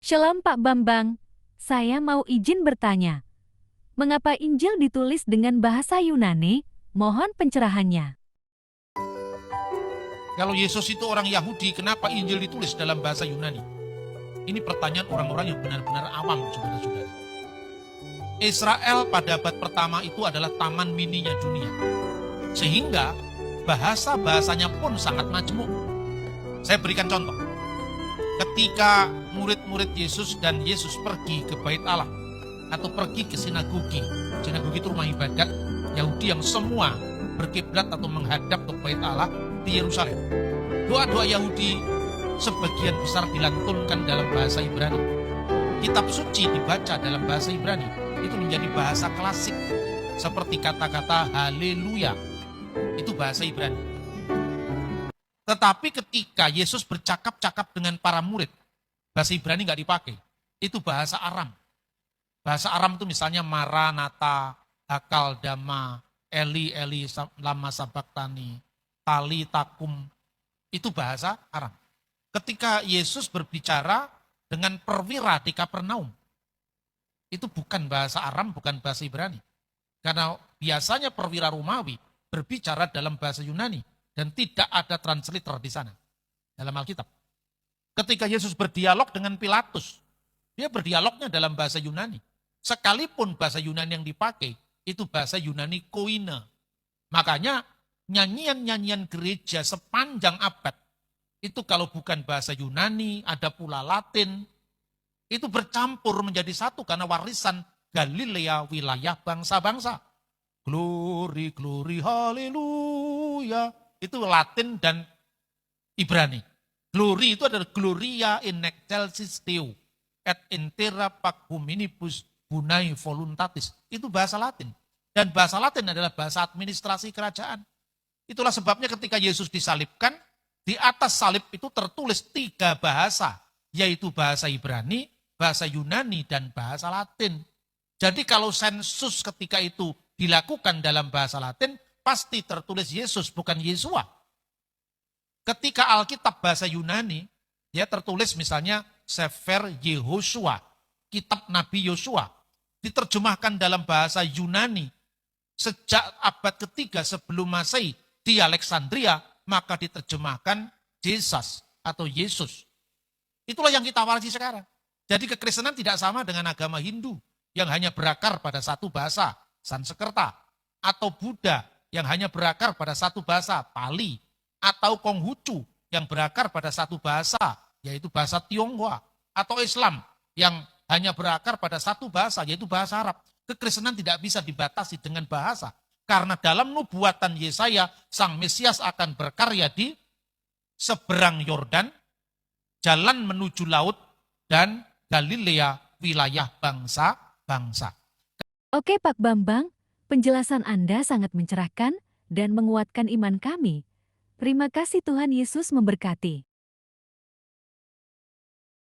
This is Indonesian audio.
Shalom Pak Bambang, saya mau izin bertanya. Mengapa Injil ditulis dengan bahasa Yunani? Mohon pencerahannya. Kalau Yesus itu orang Yahudi, kenapa Injil ditulis dalam bahasa Yunani? Ini pertanyaan orang-orang yang benar-benar awam, saudara-saudara. Israel pada abad pertama itu adalah taman mininya dunia. Sehingga bahasa-bahasanya pun sangat majemuk. Saya berikan contoh. Ketika murid-murid Yesus dan Yesus pergi ke Bait Allah atau pergi ke sinagogi. Sinagogi itu rumah ibadat Yahudi yang semua berkiblat atau menghadap ke Bait Allah di Yerusalem. Doa-doa Yahudi sebagian besar dilantunkan dalam bahasa Ibrani. Kitab suci dibaca dalam bahasa Ibrani. Itu menjadi bahasa klasik seperti kata-kata haleluya. Itu bahasa Ibrani. Tetapi ketika Yesus bercakap-cakap dengan para murid, bahasa Ibrani nggak dipakai. Itu bahasa Aram. Bahasa Aram itu misalnya Maranatha, Hakal Dama, Eli Eli lama sabaktani, Tali takum. Itu bahasa Aram. Ketika Yesus berbicara dengan perwira di Kapernaum, itu bukan bahasa Aram, bukan bahasa Ibrani. Karena biasanya perwira Romawi berbicara dalam bahasa Yunani. Dan tidak ada translator di sana dalam Alkitab. Ketika Yesus berdialog dengan Pilatus, dia berdialognya dalam bahasa Yunani. Sekalipun bahasa Yunani yang dipakai, itu bahasa Yunani koine. Makanya nyanyian-nyanyian gereja sepanjang abad, itu kalau bukan bahasa Yunani, ada pula Latin, itu bercampur menjadi satu karena warisan Galilea wilayah bangsa-bangsa. Glory, glory, haleluya. Itu Latin dan Ibrani. Glory itu adalah Gloria in excelsis Deo et in terra pac hominibus bunai voluntatis. Itu bahasa Latin. Dan bahasa Latin adalah bahasa administrasi kerajaan. Itulah sebabnya ketika Yesus disalibkan, di atas salib itu tertulis 3 bahasa, yaitu bahasa Ibrani, bahasa Yunani, dan bahasa Latin. Jadi kalau sensus ketika itu dilakukan dalam bahasa Latin, pasti tertulis Yesus, bukan Yesua. Ketika Alkitab bahasa Yunani, dia tertulis misalnya Sefer Yehosua, kitab Nabi Yosua. Diterjemahkan dalam bahasa Yunani sejak abad ketiga sebelum Masehi di Alexandria, maka diterjemahkan Jesus atau Yesus. Itulah yang kita warisi sekarang. Jadi kekristenan tidak sama dengan agama Hindu yang hanya berakar pada satu bahasa, Sanskerta, atau Buddha yang hanya berakar pada satu bahasa, Pali, atau Konghucu yang berakar pada satu bahasa, yaitu bahasa Tionghoa, atau Islam yang hanya berakar pada satu bahasa, yaitu bahasa Arab. Kekristenan tidak bisa dibatasi dengan bahasa, karena dalam nubuatan Yesaya, Sang Mesias akan berkarya di seberang Yordan, jalan menuju laut, dan Galilea, wilayah bangsa-bangsa. Oke Pak Bambang, penjelasan Anda sangat mencerahkan dan menguatkan iman kami. Terima kasih Tuhan Yesus memberkati.